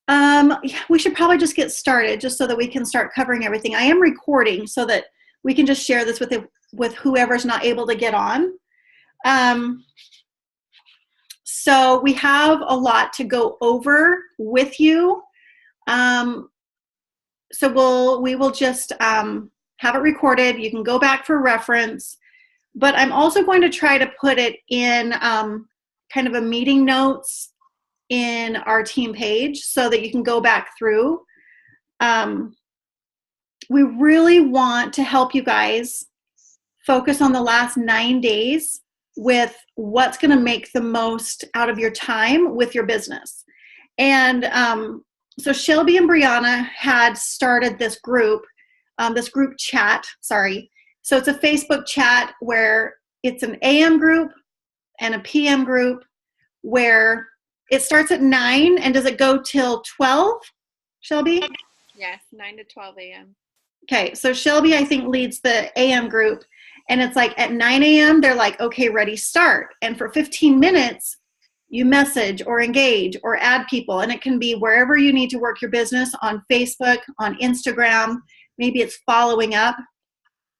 Yeah, we should probably just get started just so that we can start covering everything. I am recording so that we can just share this with whoever's not able to get on. So we have a lot to go over with you. So we will just have it recorded. You can go back for reference, but I'm also going to try to put it in kind of a meeting notes in our team page so that you can go back through. We really want to help you guys focus on the last 9 days with what's going to make the most out of your time with your business. And so Shelby and Brianna had started this group chat, sorry. So it's a Facebook chat where it's an AM group and a PM group where it starts at 9 and does it go till 12, Shelby? Yes, 9 to 12 a.m. Okay, so Shelby, I think, leads the AM group, and it's like at 9 a.m., they're like, okay, ready, start. And for 15 minutes, you message or engage or add people, and it can be wherever you need to work your business, on Facebook, on Instagram, maybe it's following up,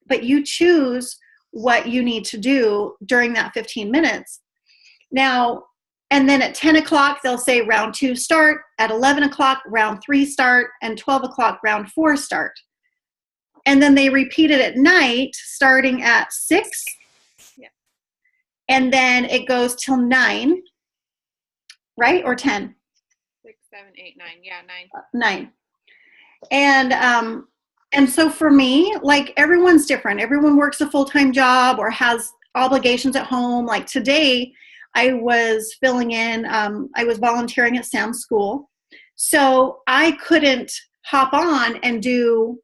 but you choose what you need to do during that 15 minutes. Now, and then at 10 o'clock, they'll say round 2 start, at 11 o'clock, round 3 start, and 12 o'clock, round 4 start. And then they repeat it at night, starting at 6. Yeah. And then it goes till 9, right? Or 10? 6, 7, 8, 9. Yeah, 9. And so for me, like, everyone's different. Everyone works a full-time job or has obligations at home. Like today, I was filling in, I was volunteering at Sam's school. So I couldn't hop on and do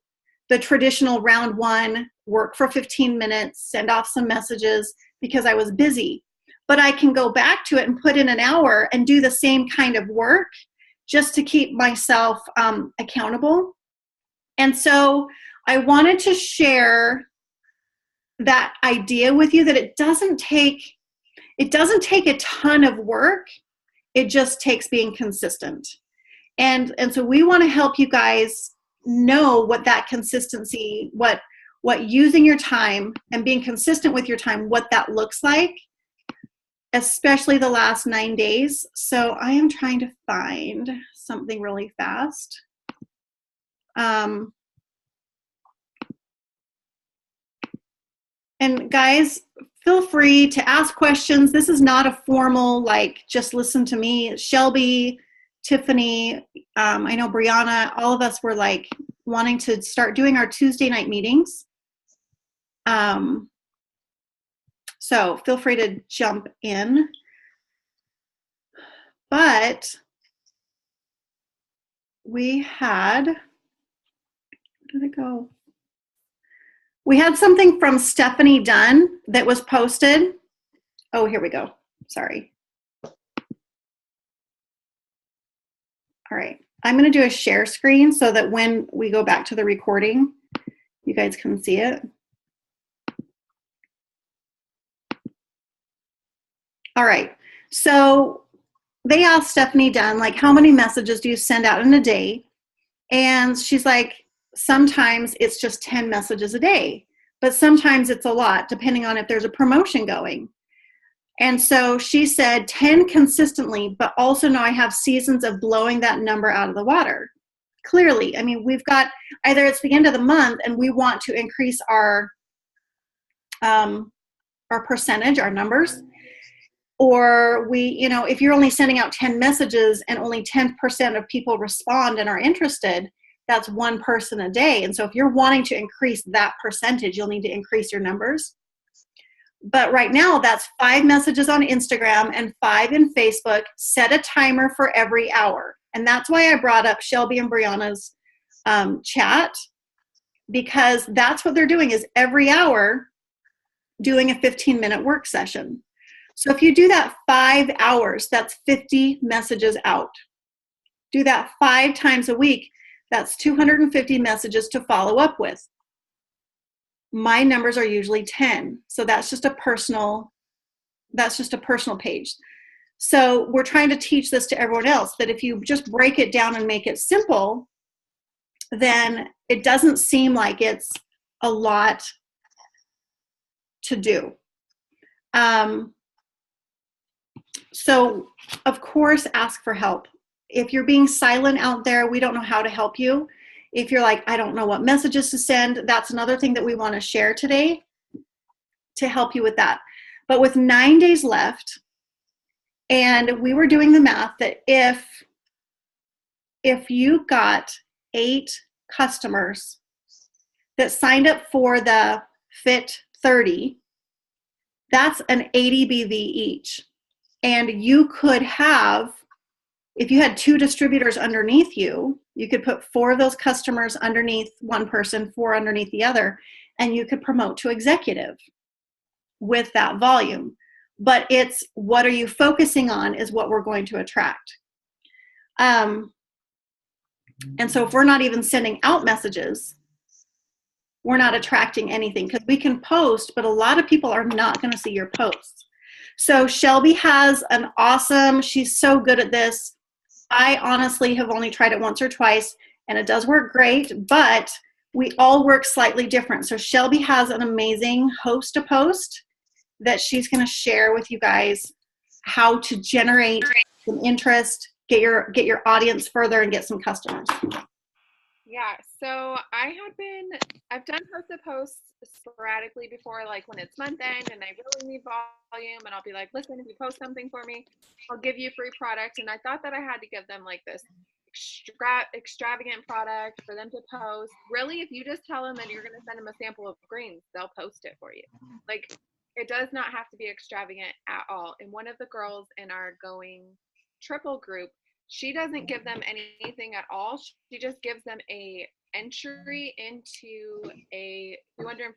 the traditional round 1, work for 15 minutes, send off some messages because I was busy. But I can go back to it and put in an hour and do the same kind of work just to keep myself accountable. And so I wanted to share that idea with you, that it doesn't take a ton of work. It just takes being consistent. And so we want to help you guys know what that consistency, what using your time and being consistent with your time, what that looks like, especially the last 9 days. So I am trying to find something really fast. And guys, feel free to ask questions. This is not a formal, like, just listen to me. Shelby, Tiffany, I know Brianna, all of us were like wanting to start doing our Tuesday night meetings. So feel free to jump in. But we had, where did it go? We had something from Stephanie Dunn that was posted. Oh, here we go. Sorry. All right. I'm going to do a share screen so that when we go back to the recording, you guys can see it. All right. So they asked Stephanie Dunn, like, how many messages do you send out in a day? And she's like, sometimes it's just 10 messages a day, but sometimes it's a lot, depending on if there's a promotion going. And so she said 10 consistently, but also know I have seasons of blowing that number out of the water. Clearly, I mean, we've got, either it's the end of the month and we want to increase our percentage, our numbers, or we, you know, if you're only sending out 10 messages and only 10% of people respond and are interested, that's one person a day. And so if you're wanting to increase that percentage, you'll need to increase your numbers. But right now, that's 5 messages on Instagram and 5 in Facebook. Set a timer for every hour. And that's why I brought up Shelby and Brianna's chat, because that's what they're doing, is every hour doing a 15-minute work session. So if you do that 5 hours, that's 50 messages out. Do that 5 times a week. That's 250 messages to follow up with. My numbers are usually 10. So that's just a personal page. So we're trying to teach this to everyone else, that if you just break it down and make it simple, then it doesn't seem like it's a lot to do. So of course, ask for help. If you're being silent out there, we don't know how to help you. If you're like, I don't know what messages to send, that's another thing that we want to share today to help you with that. But with 9 days left, and we were doing the math that if you got 8 customers that signed up for the Fit 30, that's an 80 BV each. And you could have, if you had 2 distributors underneath you, you could put 4 of those customers underneath one person, 4 underneath the other, and you could promote to executive with that volume. But it's what are you focusing on is what we're going to attract. And so if we're not even sending out messages, we're not attracting anything, because we can post, but a lot of people are not going to see your posts. So Shelby has an awesome, she's so good at this. I honestly have only tried it once or twice, and it does work great, but we all work slightly different. So Shelby has an amazing host to post that she's going to share with you guys how to generate some interest, get your audience further, and get some customers. Yeah, so I've done post sporadically before, like when it's month end and I really need volume, and I'll be like, listen, if you post something for me, I'll give you free product. And I thought that I had to give them like this extravagant product for them to post. Really, if you just tell them that you're going to send them a sample of greens, they'll post it for you. Like, it does not have to be extravagant at all. And one of the girls in our Going Triple group, she doesn't give them anything at all. She just gives them a entry into a $250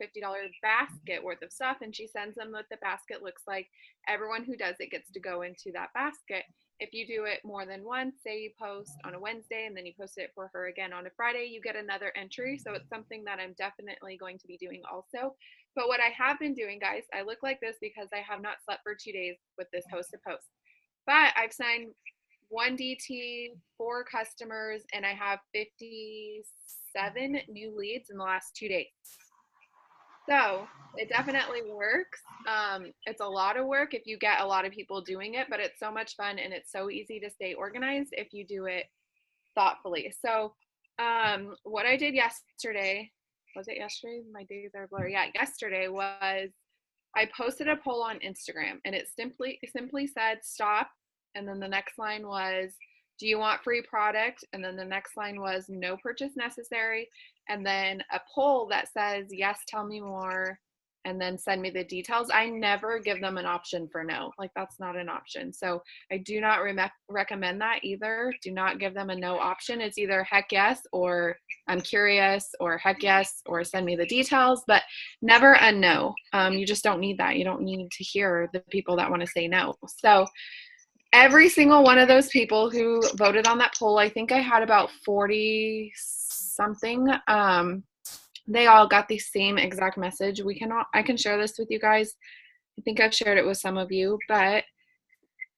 basket worth of stuff, and she sends them what the basket looks like. Everyone who does it gets to go into that basket. If you do it more than once, say you post on a Wednesday and then you post it for her again on a Friday, you get another entry. So it's something that I'm definitely going to be doing also. But what I have been doing, guys, I look like this because I have not slept for 2 days with this host to post. But I've signed 1 DT, 4 customers, and I have 57 new leads in the last 2 days. So it definitely works. It's a lot of work if you get a lot of people doing it, but it's so much fun and it's so easy to stay organized if you do it thoughtfully. So what I did yesterday, was it yesterday? My days are blurry. Yeah, yesterday was I posted a poll on Instagram, and it simply said stop, and then the next line was, do you want free product? And then the next line was no purchase necessary. And then a poll that says, yes, tell me more, and then send me the details. I never give them an option for no. Like, that's not an option. So I do not recommend that either. Do not give them a no option. It's either heck yes, or I'm curious, or heck yes, or send me the details, but never a no. You just don't need that. You don't need to hear the people that want to say no. So every single one of those people who voted on that poll, I think I had about 40 something, they all got the same exact message. I can share this with you guys. I think I've shared it with some of you, but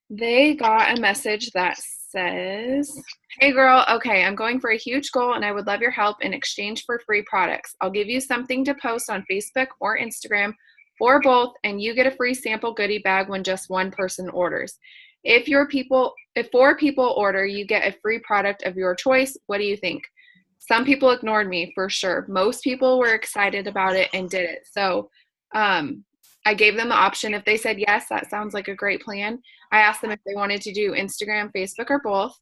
they got a message that says, hey girl, okay, I'm going for a huge goal and I would love your help in exchange for free products. I'll give you something to post on Facebook or Instagram, or both, and you get a free sample goodie bag when just one person orders. If 4 people order, you get a free product of your choice. What do you think? Some people ignored me for sure. Most people were excited about it and did it. So I gave them the option. If they said yes, that sounds like a great plan. I asked them if they wanted to do Instagram, Facebook, or both.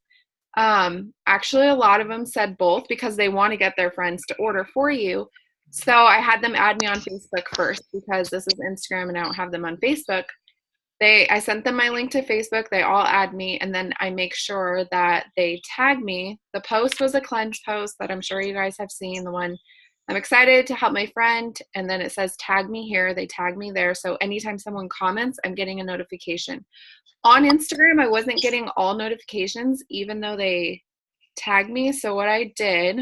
Actually, a lot of them said both because they want to get their friends to order for you. So I had them add me on Facebook first because this is Instagram and I don't have them on Facebook. I sent them my link to Facebook. They all add me, and then I make sure that they tag me. The post was a cleanse post that I'm sure you guys have seen, the one, I'm excited to help my friend, and then it says tag me here. They tag me there. So anytime someone comments, I'm getting a notification. On Instagram, I wasn't getting all notifications, even though they tagged me. So what I did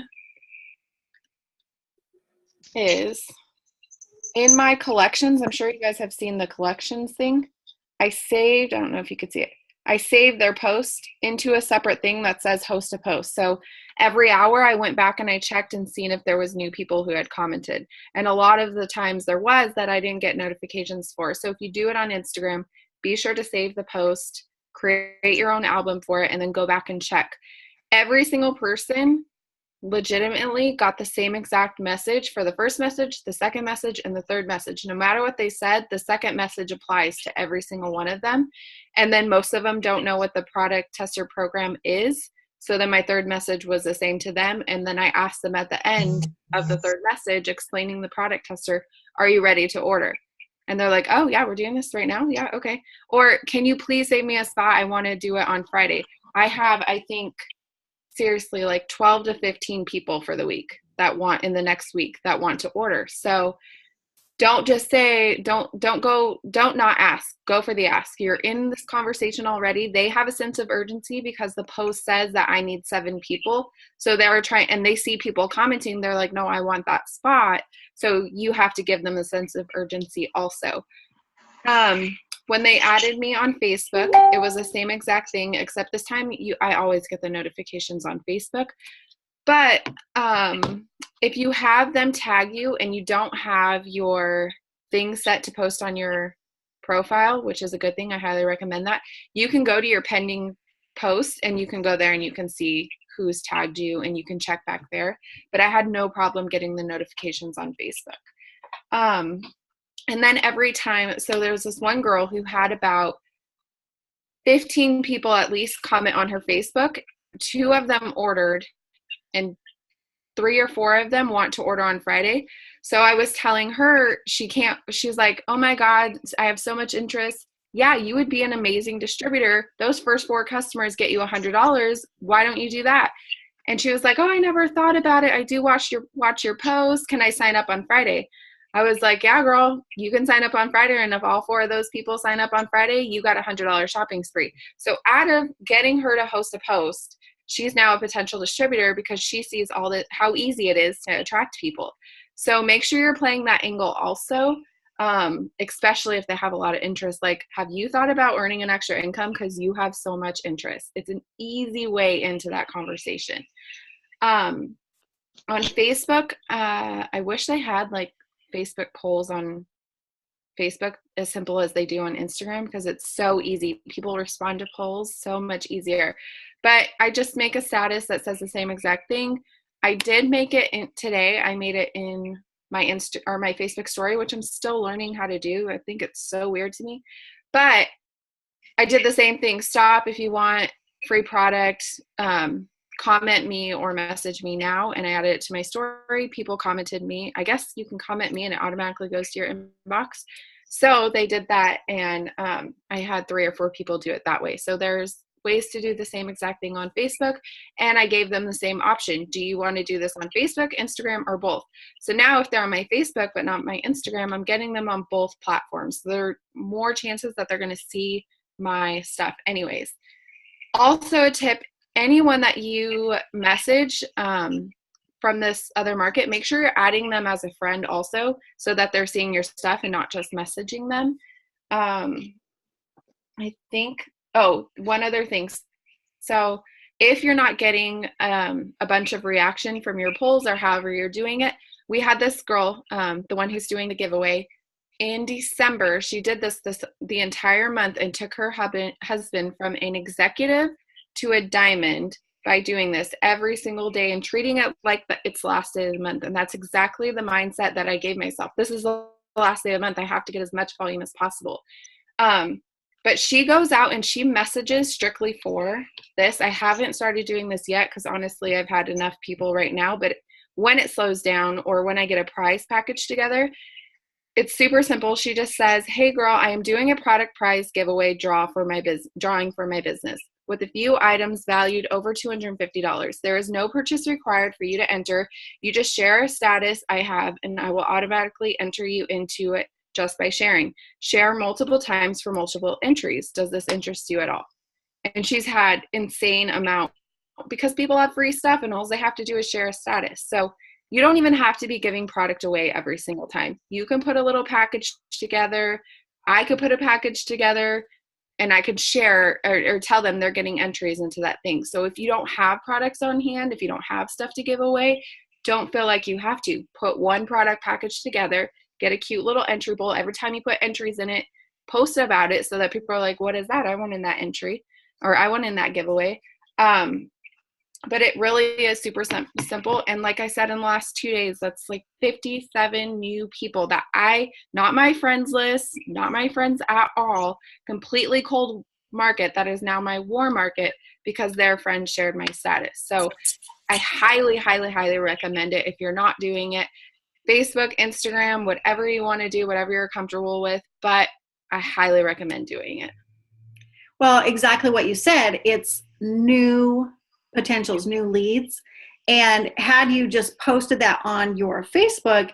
is in my collections, I'm sure you guys have seen the collections thing. I don't know if you could see it. I saved their post into a separate thing that says host a post. So every hour I went back and I checked and seen if there was new people who had commented. And a lot of the times there was that I didn't get notifications for. So if you do it on Instagram, be sure to save the post, create your own album for it, and then go back and check. Every single person legitimately got the same exact message for the first message, the second message, and the third message. No matter what they said, the second message applies to every single one of them. And then most of them don't know what the product tester program is. So then my third message was the same to them. And then I asked them at the end of the third message, explaining the product tester, are you ready to order? And they're like, oh yeah, we're doing this right now. Yeah, okay. Or can you please save me a spot? I want to do it on Friday. I have, I think, seriously, like 12 to 15 people for the week that want in the next week that want to order. So don't just say, don't not ask, go for the ask. You're in this conversation already. They have a sense of urgency because the post says that I need 7 people. So they were trying, and they see people commenting. They're like, no, I want that spot. So you have to give them a sense of urgency also. When they added me on Facebook, it was the same exact thing, except this time I always get the notifications on Facebook. But if you have them tag you and you don't have your thing set to post on your profile, which is a good thing, I highly recommend that, you can go to your pending posts and you can go there and you can see who's tagged you and you can check back there. But I had no problem getting the notifications on Facebook. And then every time, so there was this one girl who had about 15 people at least comment on her Facebook. 2 of them ordered and 3 or 4 of them want to order on Friday. So I was telling her she's like, oh my God, I have so much interest. Yeah, you would be an amazing distributor. Those first 4 customers get you $100. Why don't you do that? And she was like, oh, I never thought about it. I do watch your post. Can I sign up on Friday? I was like, yeah, girl, you can sign up on Friday. And if all 4 of those people sign up on Friday, you got $100 shopping spree. So out of getting her to host a post, she's now a potential distributor because she sees how easy it is to attract people. So make sure you're playing that angle also, especially if they have a lot of interest. Like, have you thought about earning an extra income because you have so much interest? It's an easy way into that conversation. On Facebook, I wish they had like Facebook polls on Facebook as simple as they do on Instagram because it's so easy. People respond to polls so much easier. But I just make a status that says the same exact thing. I did make it today. I made it in my my Facebook story, which I'm still learning how to do. I think it's so weird to me. But I did the same thing. Stop if you want free product. Comment me or message me now, and I added it to my story. People commented me. I guess you can comment me and it automatically goes to your inbox. So they did that, and I had 3 or 4 people do it that way. So there's ways to do the same exact thing on Facebook, and I gave them the same option. Do you want to do this on Facebook, Instagram, or both? So now if they're on my Facebook but not my Instagram, I'm getting them on both platforms. So there are more chances that they're going to see my stuff anyways. Also a tip, anyone that you message from this other market, make sure you're adding them as a friend also so that they're seeing your stuff and not just messaging them. I think, one other thing. So if you're not getting a bunch of reaction from your polls or however you're doing it, we had this girl, the one who's doing the giveaway, in December. She did this the entire month and took her husband from an executive to a diamond by doing this every single day and treating it like it's the last day of the month. And that's exactly the mindset that I gave myself. This is the last day of the month. I have to get as much volume as possible. But she goes out and she messages strictly for this. I haven't started doing this yet because honestly, I've had enough people right now. But when it slows down or when I get a prize package together, it's super simple. She just says, hey girl, I am doing a product prize giveaway drawing for my business with a few items valued over $250. There is no purchase required for you to enter. You just share a status I have and I will automatically enter you into it just by sharing. Share multiple times for multiple entries. Does this interest you at all? And she's had insane amount because people have free stuff and all they have to do is share a status. So you don't even have to be giving product away every single time. You can put a little package together. I could put a package together and I could share or tell them they're getting entries into that thing. So if you don't have products on hand, if you don't have stuff to give away, don't feel like you have to. Put one product package together, get a cute little entry bowl. Every time you put entries in it, post about it so that people are like, what is that? I want in that entry, or I want in that giveaway. But it really is super simple. And like I said, in the last 2 days, that's like 57 new people that not my friends list, not my friends at all, completely cold market that is now my warm market because their friends shared my status. So I highly, highly, highly recommend it if you're not doing it. Facebook, Instagram, whatever you want to do, whatever you're comfortable with, but I highly recommend doing it. Well, exactly what you said. It's new potentials, new leads. And had you just posted that on your Facebook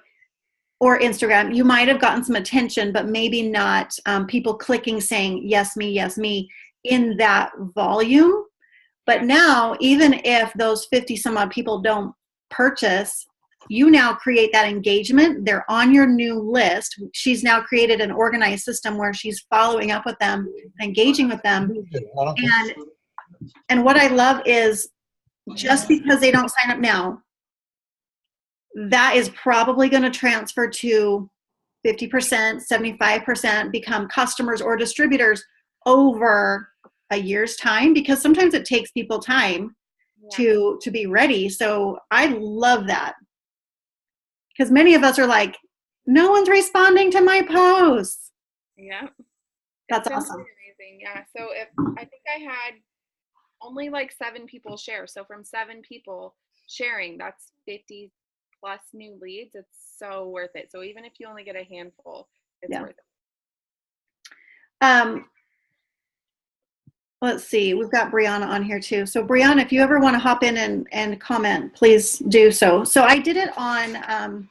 or Instagram, you might have gotten some attention, but maybe not people clicking saying, yes, me, in that volume. But now, even if those 50 some odd people don't purchase, you now create that engagement. They're on your new list. She's now created an organized system where she's following up with them, engaging with them. And what I love is just because they don't sign up now, that is probably going to transfer to 50%, 75%, become customers or distributors over a year's time, because sometimes it takes people time to be ready. So I love that, because many of us are like, no one's responding to my posts. Yeah, that's awesome. Amazing. Yeah. So I think I had only like 7 people share. So from 7 people sharing, that's 50 plus new leads. It's so worth it. So even if you only get a handful, it's worth it. Let's see, we've got Brianna on here too. So Brianna, if you ever want to hop in and comment, please do so. So I did it on,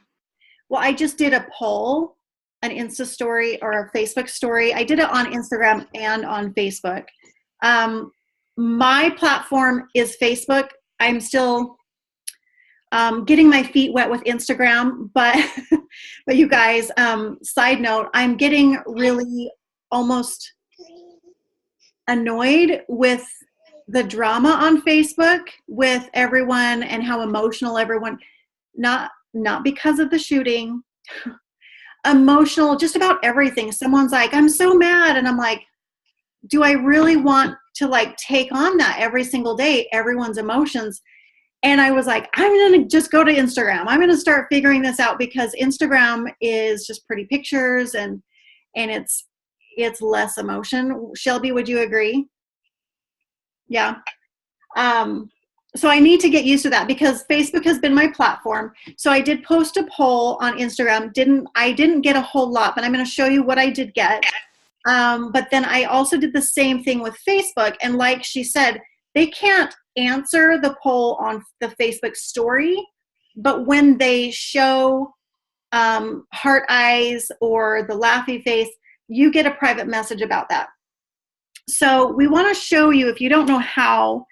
I just did a poll, an Insta story or a Facebook story. I did it on Instagram and on Facebook. My platform is Facebook. I'm still getting my feet wet with Instagram, but you guys, side note, I'm getting really almost annoyed with the drama on Facebook with everyone and how emotional everyone, not because of the shooting, emotional, just about everything. Someone's like, I'm so mad. And I'm like, do I really want to like take on that every single day, everyone's emotions? And I was like, I'm going to just go to Instagram. I'm going to start figuring this out, because Instagram is just pretty pictures and it's less emotion. Shelby, would you agree? Yeah. So I need to get used to that, because Facebook has been my platform. So I did post a poll on Instagram. I didn't get a whole lot, but I'm going to show you what I did get. But then I also did the same thing with Facebook. And like she said, they can't answer the poll on the Facebook story, but when they show heart eyes or the laughy face, you get a private message about that. So we want to show you, if you don't know how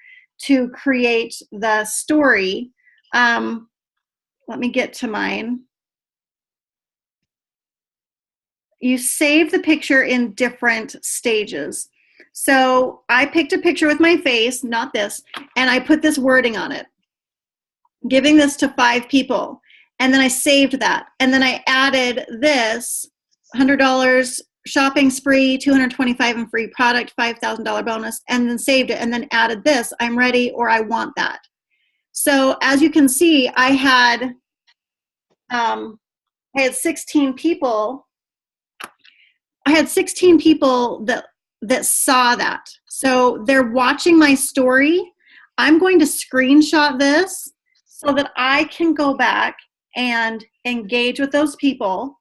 to create the story, let me get to mine. You save the picture in different stages. So I picked a picture with my face, not this, and I put this wording on it, giving this to 5 people. And then I saved that. And then I added this, $100 shopping spree, $225 in free product, $5,000 bonus, and then saved it, and then added this, I'm ready, or I want that. So as you can see, I had 16 people. I had 16 people that saw that. So they're watching my story. I'm going to screenshot this so that I can go back and engage with those people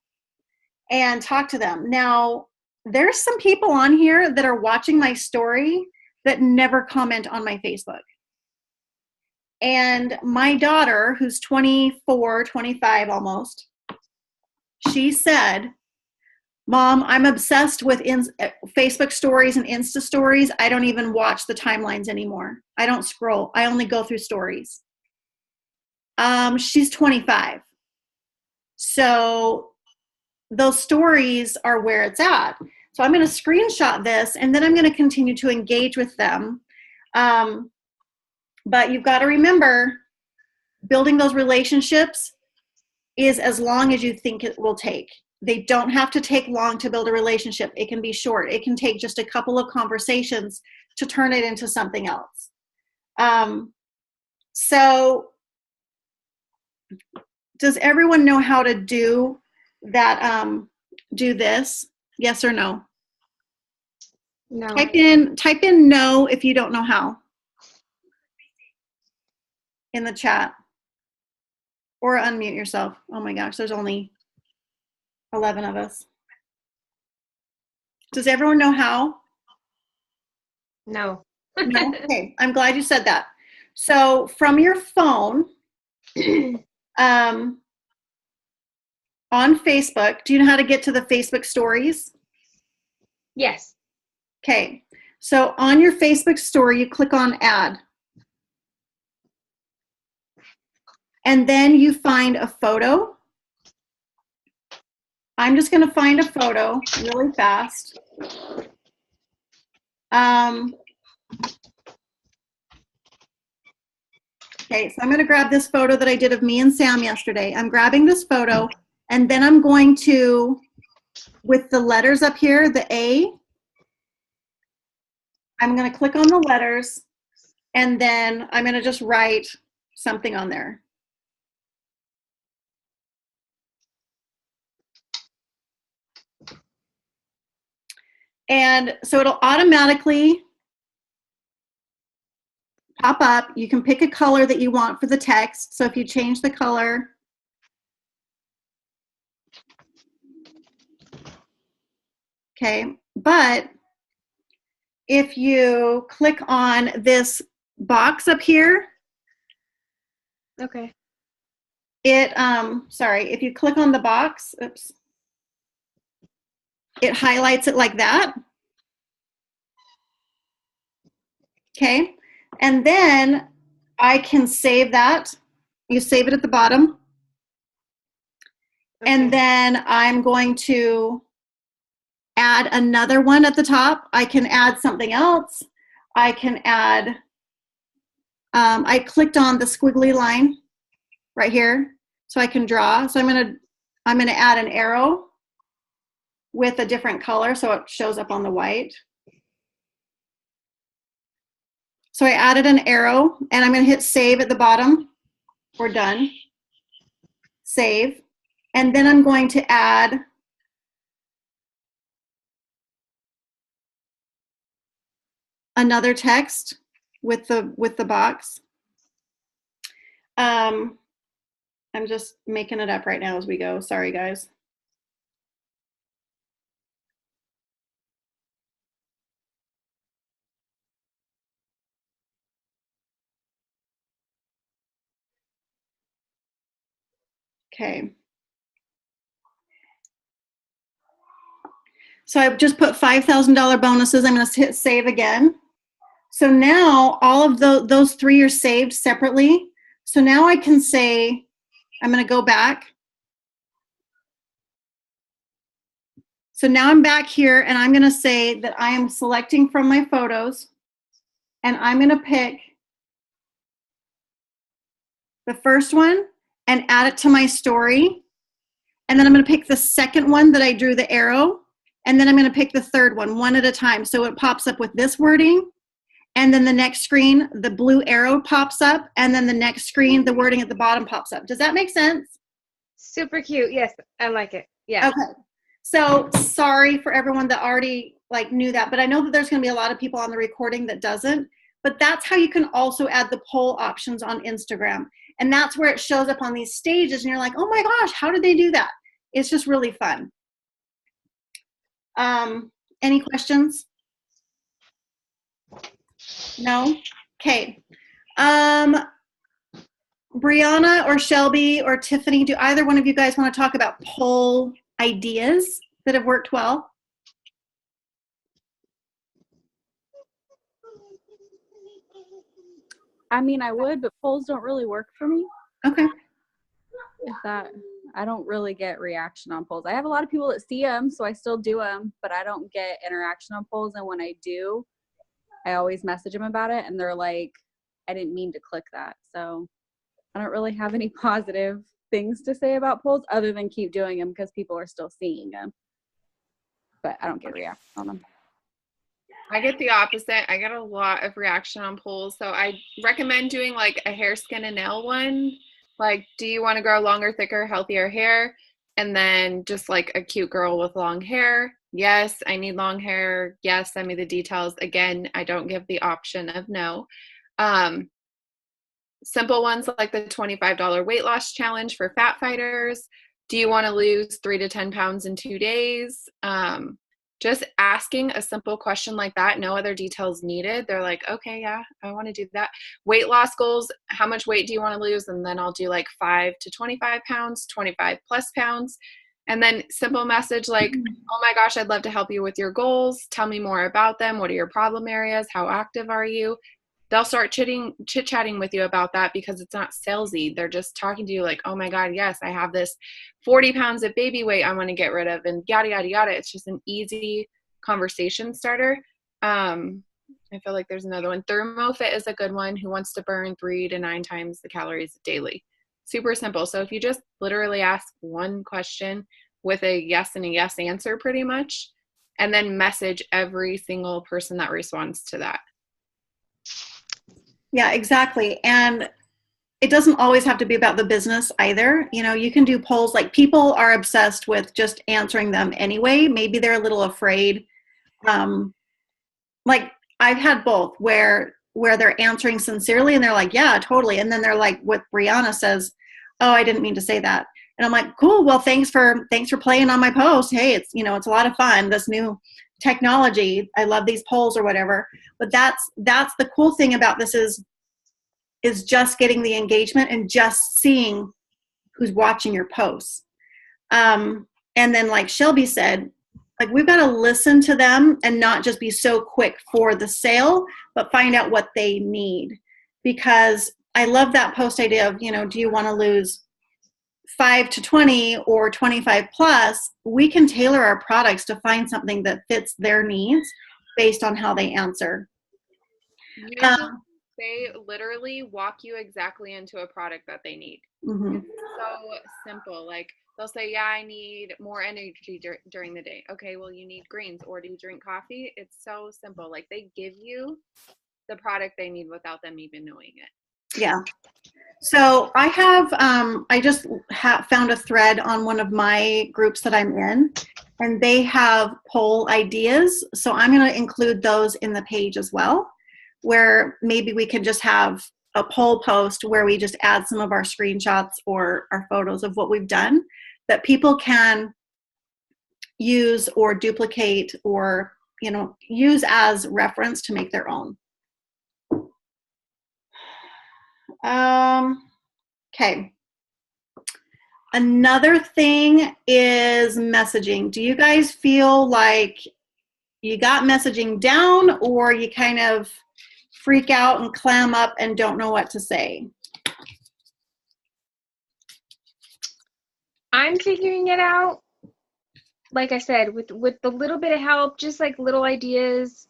and talk to them. Now, there's some people on here that are watching my story that never comment on my Facebook. And my daughter, who's 24, 25 almost, she said, Mom, I'm obsessed with Facebook stories and Insta stories. I don't even watch the timelines anymore. I don't scroll. I only go through stories. She's 25. So those stories are where it's at. So I'm going to screenshot this, and then I'm going to continue to engage with them. But you've got to remember, building those relationships is as long as you think it will take. They don't have to take long to build a relationship. It can be short. It can take just a couple of conversations to turn it into something else. So does everyone know how to do that, do this? Yes or no? No. Type in no if you don't know how in the chat, or unmute yourself. Oh my gosh, there's only 11 of us. Does everyone know how? No. No? Okay, I'm glad you said that. So from your phone, on Facebook, do you know how to get to the Facebook stories? Yes. Okay, so on your Facebook story, you click on add. And then you find a photo. I'm just going to find a photo really fast. Okay, so I'm going to grab this photo that I did of me and Sam yesterday. I'm grabbing this photo, and then I'm going to, with the letters up here, the A, I'm going to click on the letters, and then I'm going to just write something on there. And so it'll automatically pop up. You can pick a color that you want for the text. So if you change the color, okay, but if you click on this box up here, Okay. Sorry, if you click on the box, oops, it highlights it like that. Okay, and then I can save that. You save it at the bottom. Okay. And then I'm going to add another one at the top. I can add something else. I can add, I clicked on the squiggly line right here, so I can draw. So I'm gonna add an arrow with a different color so it shows up on the white. So I added an arrow, and I'm going to hit save at the bottom. We're done. Save. And then I'm going to add another text with the box. I'm just making it up right now as we go. Sorry, guys. Okay. So I've just put $5,000 bonuses. I'm going to hit save again. So now all of those three are saved separately. So now I can say, I'm going to go back. So now I'm back here, and I'm going to say that I am selecting from my photos, and I'm going to pick the first one and add it to my story. And then I'm going to pick the second one that I drew the arrow, and then I'm going to pick the third one at a time. So it pops up with this wording, and then the next screen, the blue arrow pops up, and then the next screen, the wording at the bottom pops up. Does that make sense? Super cute. Yes, I like it. Yeah. Okay. So sorry for everyone that already knew that, but I know that there's going to be a lot of people on the recording that doesn't. But that's how you can also add the poll options on Instagram. And that's where it shows up on these stages, and you're like, oh my gosh, how did they do that? It's just really fun. Any questions? No? Okay. Brianna or Shelby or Tiffany, do either one of you guys want to talk about poll ideas that have worked well? I mean, I would, but polls don't really work for me. Okay. If that, I don't really get reaction on polls. I have a lot of people that see them, so I still do them, but I don't get interaction on polls. And when I do, I always message them about it, and they're like, I didn't mean to click that. So I don't really have any positive things to say about polls other than keep doing them because people are still seeing them. But I don't get reaction on them. I get the opposite. I get a lot of reaction on polls. So I recommend doing like a hair, skin, and nail one. Like, do you want to grow longer, thicker, healthier hair? And then just like a cute girl with long hair. Yes, I need long hair. Yes, send me the details. Again, I don't give the option of no. Simple ones like the $25 weight loss challenge for fat fighters. Do you want to lose 3 to 10 pounds in 2 days? Just asking a simple question like that, no other details needed. They're like, okay, yeah, I want to do that. Weight loss goals, how much weight do you want to lose? And then I'll do like 5 to 25 pounds, 25 plus pounds. And then simple message like, oh my gosh, I'd love to help you with your goals. Tell me more about them. What are your problem areas? How active are you? They'll start chit-chatting with you about that because it's not salesy. They're just talking to you like, oh my God, yes, I have this 40 pounds of baby weight I want to get rid of, and yada, yada, yada. It's just an easy conversation starter. I feel like there's another one. ThermoFit is a good one. Who wants to burn 3 to 9 times the calories daily? Super simple. So if you just literally ask one question with a yes and a yes answer pretty much, and then message every single person that responds to that. Yeah, exactly. And it doesn't always have to be about the business either. You know, you can do polls, like people are obsessed with just answering them anyway. Maybe they're a little afraid. Like I've had both where they're answering sincerely and they're like, yeah, totally. And then they're like, what Brianna says, oh, I didn't mean to say that. And I'm like, cool. Well, thanks for playing on my post. Hey, it's, it's a lot of fun. This new technology. I love these polls or whatever. But that's the cool thing about this is just getting the engagement and just seeing who's watching your posts. And then like Shelby said, like we've got to listen to them and not just be so quick for the sale, but find out what they need. Because I love that post idea of, do you want to lose 5 to 20 or 25 plus? We can tailor our products to find something that fits their needs based on how they answer. They literally walk you exactly into a product that they need. Mm-hmm. It's so simple. Like they'll say, yeah, I need more energy during the day. Okay, well, you need greens, or do you drink coffee? It's so simple. Like they give you the product they need without them even knowing it. Yeah. So I have, I just found a thread on one of my groups that I'm in, and they have poll ideas. So I'm going to include those in the page as well, where maybe we could just have a poll post where we just add some of our screenshots or our photos of what we've done that people can use or duplicate or, use as reference to make their own. Okay. Another thing is messaging. Do you guys feel like you got messaging down, or you kind of freak out and clam up and don't know what to say? I'm figuring it out. Like I said, with the little bit of help, just like little ideas,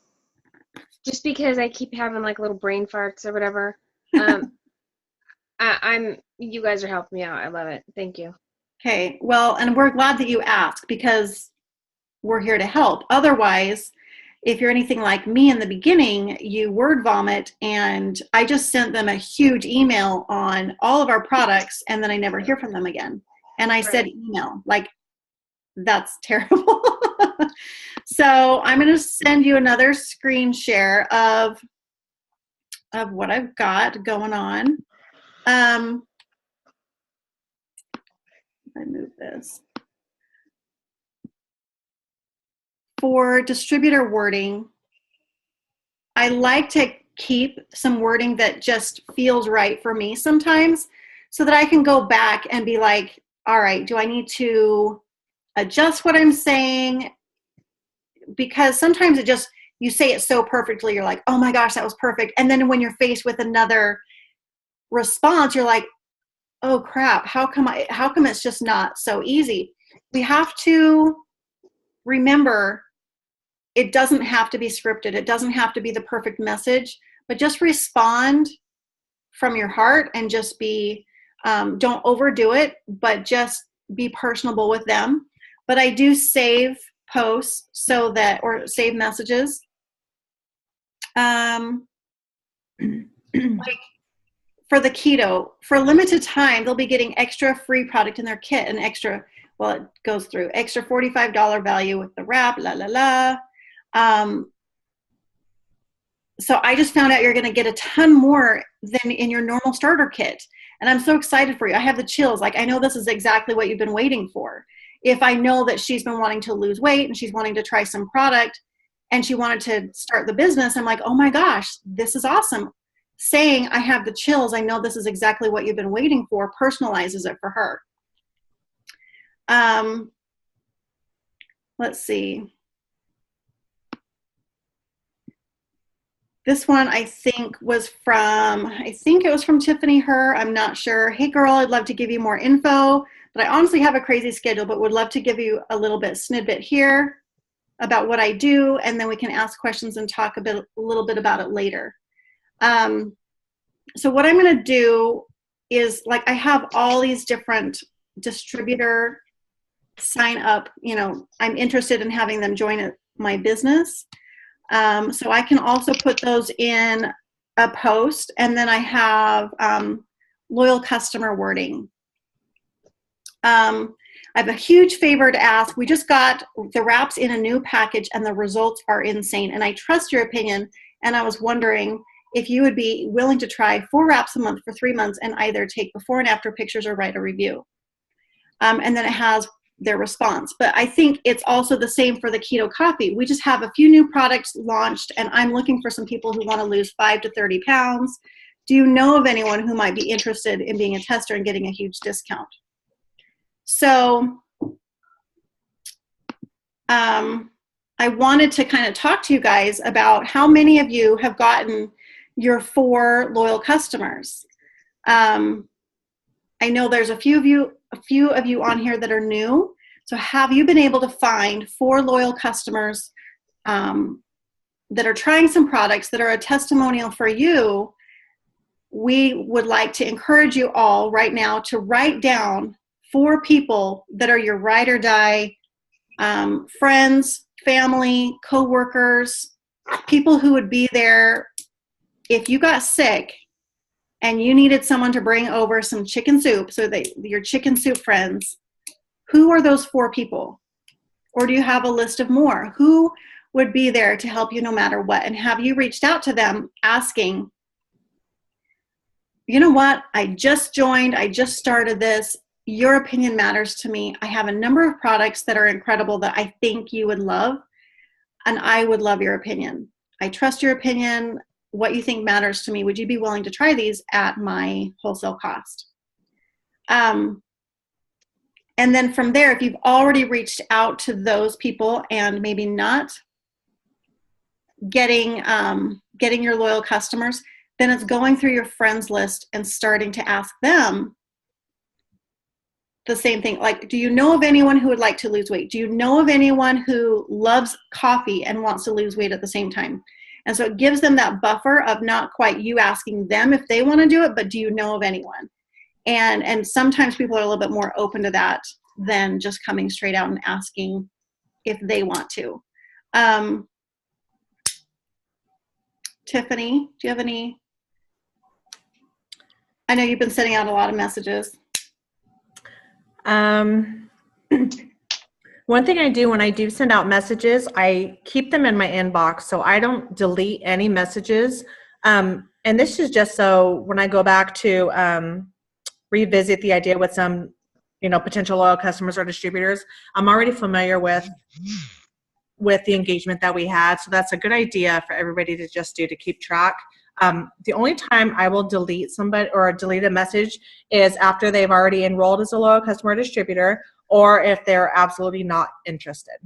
just because I keep having like little brain farts or whatever. You guys are helping me out. I love it. Thank you. Okay. Well, and we're glad that you asked because we're here to help. Otherwise, if you're anything like me in the beginning, you word vomit, and I just sent them a huge email on all of our products, and then I never hear from them again. And I said email, like, that's terrible. So I'm going to send you another screen share of what I've got going on. I move this. For distributor wording, I like to keep some wording that just feels right for me sometimes, so that I can go back and be like, all right, do I need to adjust what I'm saying? Because sometimes you say it so perfectly, you're like, oh my gosh, that was perfect. And then when you're faced with another response, you're like, oh crap, how come it's just not so easy? We have to remember it doesn't have to be scripted. It doesn't have to be the perfect message, but just respond from your heart and just be, don't overdo it, but just be personable with them. But I do save posts or save messages. Like for the keto, for a limited time, they'll be getting extra free product in their kit, an extra, well, it goes through extra $45 value with the wrap, so I just found out you're going to get a ton more than in your normal starter kit. And I'm so excited for you. I have the chills. Like, I know this is exactly what you've been waiting for. If I know that she's been wanting to lose weight and she's wanting to try some product and she wanted to start the business, I'm like, oh my gosh, this is awesome. Saying I have the chills, I know this is exactly what you've been waiting for, personalizes it for her. Let's see. This one I think it was from Tiffany Herr. I'm not sure. Hey girl, I'd love to give you more info, but I honestly have a crazy schedule, but would love to give you a little bit snippet here about what I do, and then we can ask questions and talk a little bit about it later. So what I'm going to do is, like, I have all these different distributor sign up, I'm interested in having them join my business. So I can also put those in a post, and then I have loyal customer wording. I have a huge favor to ask. We just got the wraps in a new package and the results are insane. And I trust your opinion. And I was wondering if you would be willing to try 4 wraps a month for 3 months and either take before and after pictures or write a review. And then it has their response. But I think it's also the same for the keto coffee. We just have a few new products launched, and I'm looking for some people who want to lose 5 to 30 pounds. Do you know of anyone who might be interested in being a tester and getting a huge discount? So I wanted to kind of talk to you guys about how many of you have gotten your 4 loyal customers. I know there's a few of you on here that are new. So have you been able to find 4 loyal customers that are trying some products that are a testimonial for you? We would like to encourage you all right now to write down 4 people that are your ride or die friends, family, co-workers, people who would be there if you got sick and you needed someone to bring over some chicken soup, so that your chicken soup friends. Who are those 4 people? Or do you have a list of more? Who would be there to help you no matter what? And have you reached out to them asking, you know what, I just joined, I just started this, your opinion matters to me. I have a number of products that are incredible that I think you would love, and I would love your opinion. I trust your opinion. What you think matters to me. Would you be willing to try these at my wholesale cost? And then from there, if you've already reached out to those people and maybe not getting your loyal customers, then it's going through your friends list and starting to ask them the same thing. Like, do you know of anyone who would like to lose weight? Do you know of anyone who loves coffee and wants to lose weight at the same time? And so it gives them that buffer of not quite you asking them if they want to do it, but do you know of anyone? And sometimes people are a little bit more open to that than just coming straight out and asking if they want to. Tiffany, do you have any? I know you've been sending out a lot of messages. One thing I do when I do send out messages, I keep them in my inbox, so I don't delete any messages. And this is just so when I go back to revisit the idea with some, potential loyal customers or distributors, I'm already familiar with the engagement that we had. So that's a good idea for everybody to just do to keep track. The only time I will delete somebody or delete a message is after they've already enrolled as a loyal customer or distributor, or if they're absolutely not interested.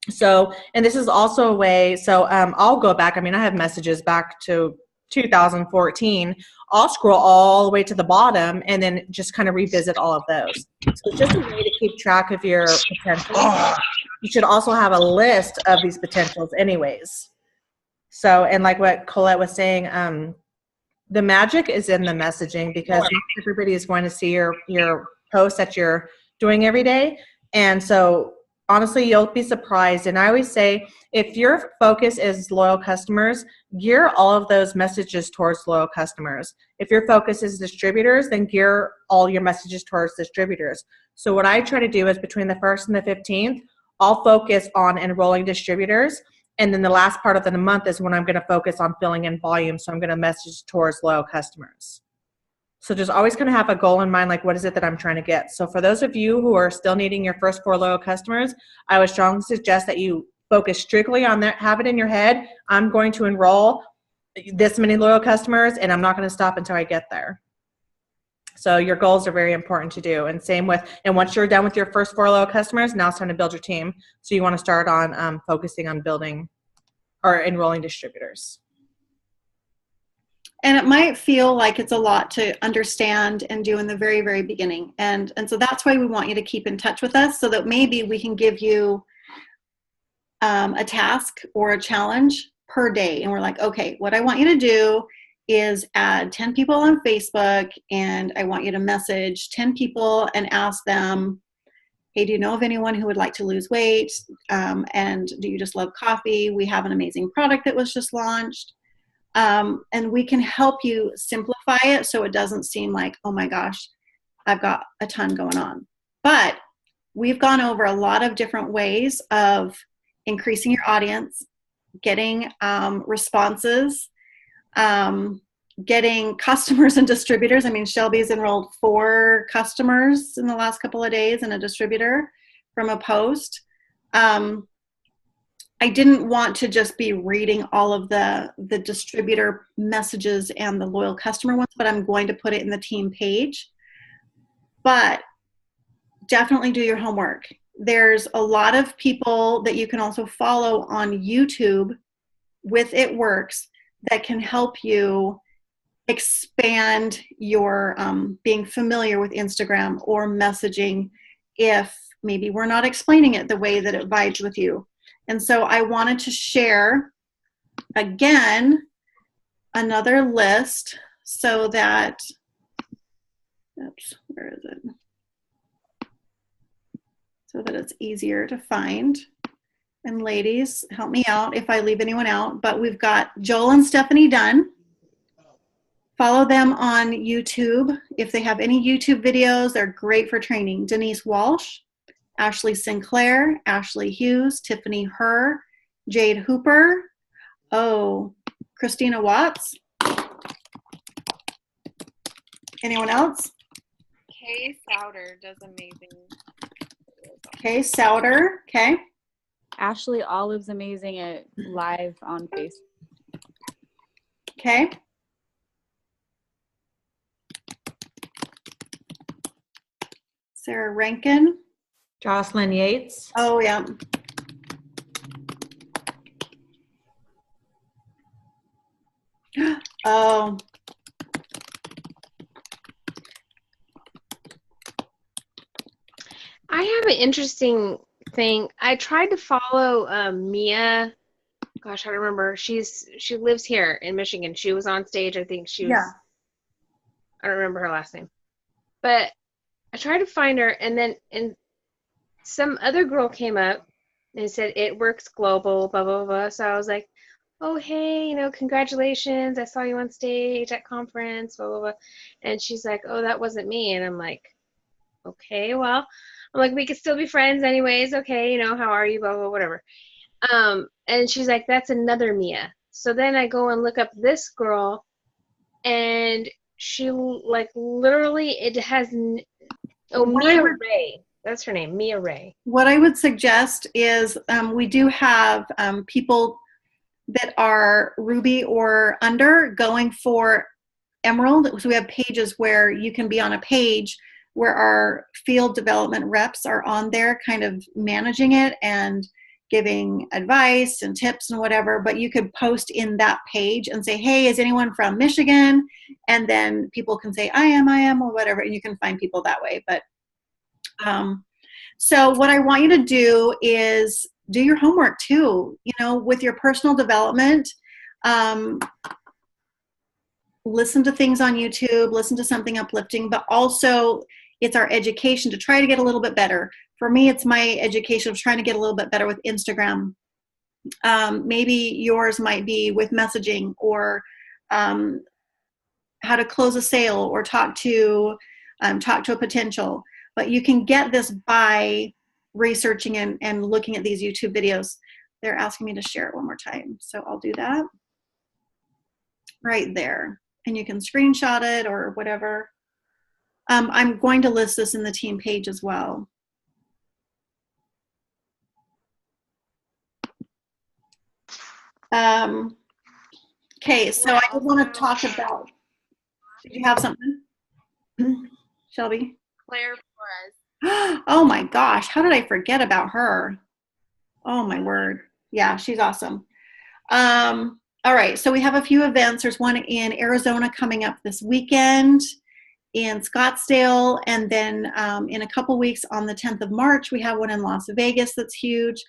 So, and this is also a way, so I'll go back. I mean, I have messages back to 2014, I'll scroll all the way to the bottom and then just kind of revisit all of those. So it's just a way to keep track of your potentials. You should also have a list of these potentials anyways. So, and like what Colette was saying, the magic is in the messaging, because not everybody is going to see your posts that you're doing every day. And so honestly, you'll be surprised. And I always say, if your focus is loyal customers, gear all of those messages towards loyal customers. If your focus is distributors, then gear all your messages towards distributors. So what I try to do is between the 1st and the 15th, I'll focus on enrolling distributors. And then the last part of the month is when I'm going to focus on filling in volume. So I'm going to message towards loyal customers. So just always kind of have a goal in mind, like what is it that I'm trying to get? So for those of you who are still needing your first 4 loyal customers, I would strongly suggest that you focus strictly on that. Have it in your head, I'm going to enroll this many loyal customers, and I'm not going to stop until I get there. So your goals are very important to do. And same with, and once you're done with your first 4 loyal customers, now it's time to build your team. So you want to start on focusing on building or enrolling distributors. And it might feel like it's a lot to understand and do in the very, very beginning. And so that's why we want you to keep in touch with us, so that maybe we can give you a task or a challenge per day. And we're like, okay, what I want you to do is add 10 people on Facebook, and I want you to message 10 people and ask them, hey, do you know of anyone who would like to lose weight? And do you just love coffee? We have an amazing product that was just launched. And we can help you simplify it so it doesn't seem like, oh my gosh, I've got a ton going on. But we've gone over a lot of different ways of increasing your audience, getting responses, getting customers and distributors. I mean, Shelby's enrolled 4 customers in the last couple of days and a distributor from a post. I didn't want to just be reading all of the distributor messages and the loyal customer ones, but I'm going to put it in the team page. But definitely do your homework. There's a lot of people that you can also follow on YouTube with It Works that can help you expand your being familiar with Instagram or messaging if maybe we're not explaining it the way that it vibes with you. And so I wanted to share, again, another list so that, oops, where is it? So that it's easier to find. And ladies, help me out if I leave anyone out. But we've got Joel and Stephanie Dunn. Follow them on YouTube. If they have any YouTube videos, they're great for training. Denise Walsh, Ashley Sinclair, Ashley Hughes, Tiffany Herr, Jade Hooper, Christina Watts. Anyone else? Kay Souter does amazing. Okay, Souter, okay. Ashley Olive's amazing at live on Facebook. Okay. Sarah Rankin. Jocelyn Yates. Oh, yeah. Oh. I have an interesting thing. I tried to follow Mia. Gosh, I don't remember. She lives here in Michigan. She was on stage. I think she was. Yeah. I don't remember her last name, but I tried to find her, and some other girl came up and said It Works Global, blah blah blah. So I was like, oh hey, congratulations! I saw you on stage at conference, blah blah blah. And she's like, oh, that wasn't me. And I'm like, okay, well. I'm like, we could still be friends anyways. Okay, how are you? Blah, blah, whatever. And she's like, that's another Mia. So then I go and look up this girl, and she, like, literally, it has, Mia Ray. That's her name, Mia Ray. What I would suggest is we do have people that are Ruby or under going for Emerald. So we have pages where you can be on a page where our field development reps are on there kind of managing it and giving advice and tips and whatever, but you could post in that page and say, hey, is anyone from Michigan? And then people can say, I am, or whatever, and you can find people that way. But so what I want you to do is do your homework too, with your personal development. Listen to things on YouTube, listen to something uplifting, but also it's our education to try to get a little bit better. For me, it's my education of trying to get a little bit better with Instagram. Maybe yours might be with messaging, or how to close a sale, or talk to a potential. But you can get this by researching and looking at these YouTube videos. They're asking me to share it one more time, so I'll do that right there. And you can screenshot it or whatever. I'm going to list this in the team page as well. Okay, so I did want to talk about, did you have something, Shelby? Claire Flores. Oh my gosh, how did I forget about her? Oh my word. Yeah, she's awesome. All right, so we have a few events. There's one in Arizona coming up this weekend in Scottsdale, and then in a couple weeks on the 10th of March, we have one in Las Vegas that's huge.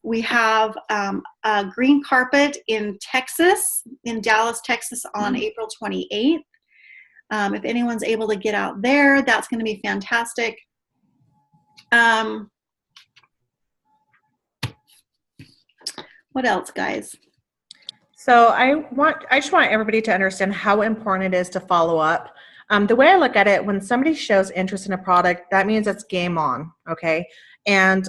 We have a green carpet in Texas, in Dallas, Texas on April 28th. If anyone's able to get out there, that's going to be fantastic. What else, guys? So I just want everybody to understand how important it is to follow up. The way I look at it, when somebody shows interest in a product, that means it's game on, okay? And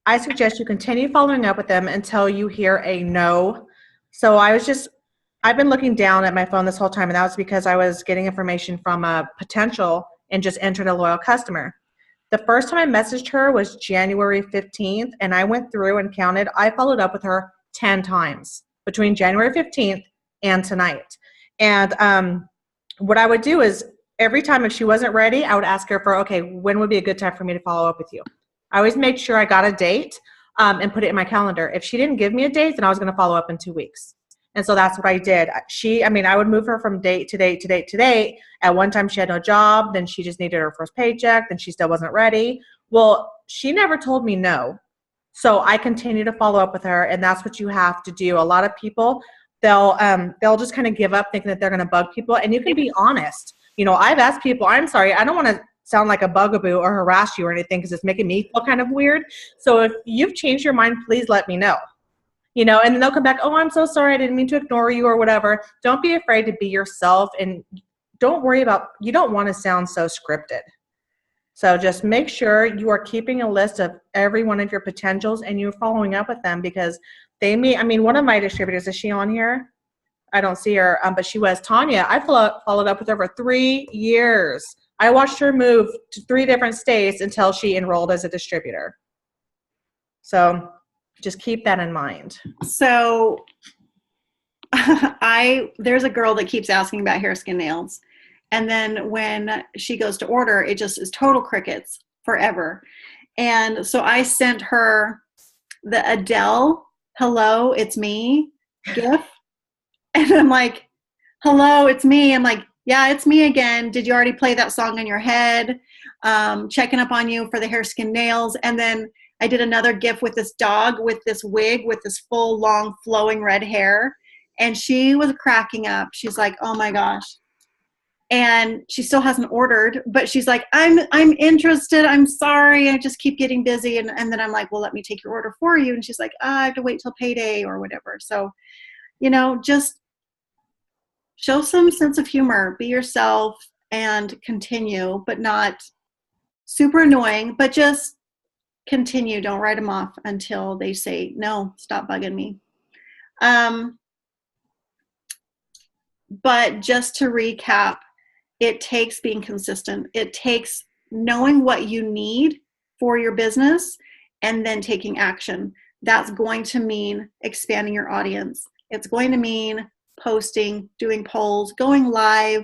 I suggest you continue following up with them until you hear a no. So I've been looking down at my phone this whole time, and that was because I was getting information from a potential and just entered a loyal customer. The first time I messaged her was January 15th, and I went through and counted. I followed up with her 10 times between January 15th and tonight. And what I would do is every time if she wasn't ready, I would ask her for, okay, when would be a good time for me to follow up with you? I always made sure I got a date and put it in my calendar. If she didn't give me a date, then I was going to follow up in 2 weeks. And so that's what I did. I would move her from date to date to date to date. At one time she had no job, then she just needed her first paycheck, then she still wasn't ready. Well, she never told me no. So I continue to follow up with her, and that's what you have to do. A lot of people, they'll just kind of give up thinking that they're going to bug people, and you can be honest. I've asked people, I'm sorry, I don't want to sound like a bugaboo or harass you or anything because it's making me feel kind of weird. So if you've changed your mind, please let me know. And then they'll come back, oh, I'm so sorry, I didn't mean to ignore you or whatever. Don't be afraid to be yourself, and don't worry about, you don't want to sound so scripted. So just make sure you are keeping a list of every one of your potentials and you're following up with them, because one of my distributors, is she on here? I don't see her, but she was Tanya. I followed up with her for 3 years. I watched her move to 3 different states until she enrolled as a distributor. So just keep that in mind. So there's a girl that keeps asking about hair, skin, nails. And then when she goes to order, it just is total crickets forever. And so I sent her the Adele, hello, it's me, gif. And I'm like, hello, it's me. I'm like, yeah, it's me again. Did you already play that song in your head? Checking up on you for the hair, skin, nails. And then I did another gif with this dog with this wig with this full, long, flowing red hair. And she was cracking up. She's like, oh my gosh. And she still hasn't ordered, but she's like, I'm interested. I'm sorry. I just keep getting busy. And then I'm like, well, let me take your order for you. And she's like, I have to wait till payday or whatever. So, just show some sense of humor, be yourself, and continue, but not super annoying, but just continue. Don't write them off until they say, no, stop bugging me. But just to recap, it takes being consistent. It takes knowing what you need for your business and then taking action. That's going to mean expanding your audience. It's going to mean posting, doing polls, going live,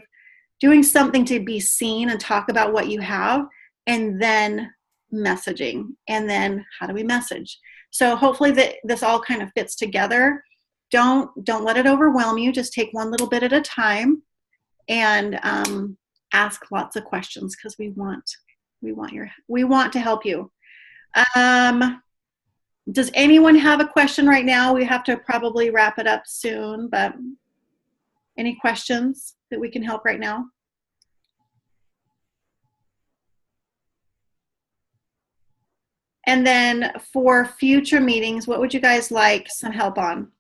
doing something to be seen and talk about what you have, and then messaging. And then how do we message? So hopefully that this all kind of fits together. Don't let it overwhelm you. Just take one little bit at a time, and ask lots of questions, because we want to help you. Does anyone have a question right now? We have to probably wrap it up soon, but any questions that we can help right now? And then for future meetings, what would you guys like some help on?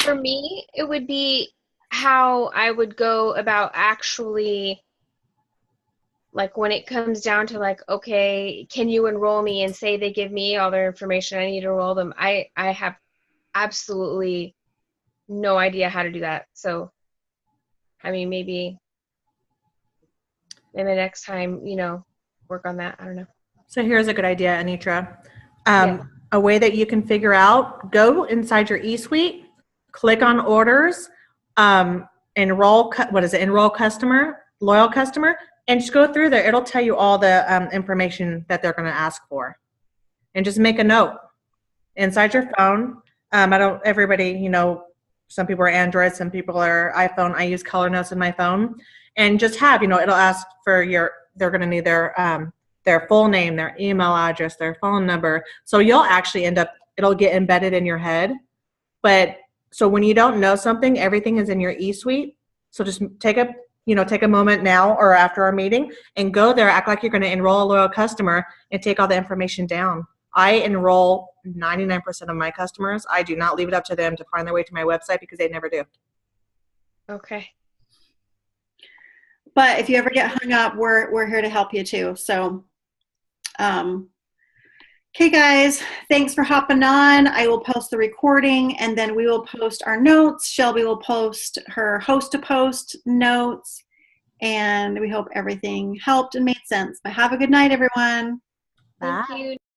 For me, it would be how I would go about actually, like when it comes down to like, okay, can you enroll me, and say they give me all their information, I need to enroll them. I have absolutely no idea how to do that. So, I mean, maybe next time, work on that. I don't know. So here's a good idea, Anitra. Yeah. A way that you can figure out, go inside your eSuite, click on orders, enroll customer, loyal customer, and just go through there. It'll tell you all the information that they're going to ask for. And just make a note inside your phone. Everybody, some people are Android, some people are iPhone. I use Color Notes in my phone. And just have, it'll ask for they're going to need their full name, their email address, their phone number. So you'll actually it'll get embedded in your head. But so when you don't know something, everything is in your eSuite. So just take a moment now or after our meeting and go there, act like you're going to enroll a loyal customer, and take all the information down. I enroll 99% of my customers. I do not leave it up to them to find their way to my website, because they never do. Okay. But if you ever get hung up, we're here to help you too. So, okay, guys, thanks for hopping on. I will post the recording, and then we will post our notes. Shelby will post her host-to-post notes, and we hope everything helped and made sense. But have a good night, everyone. Thank you.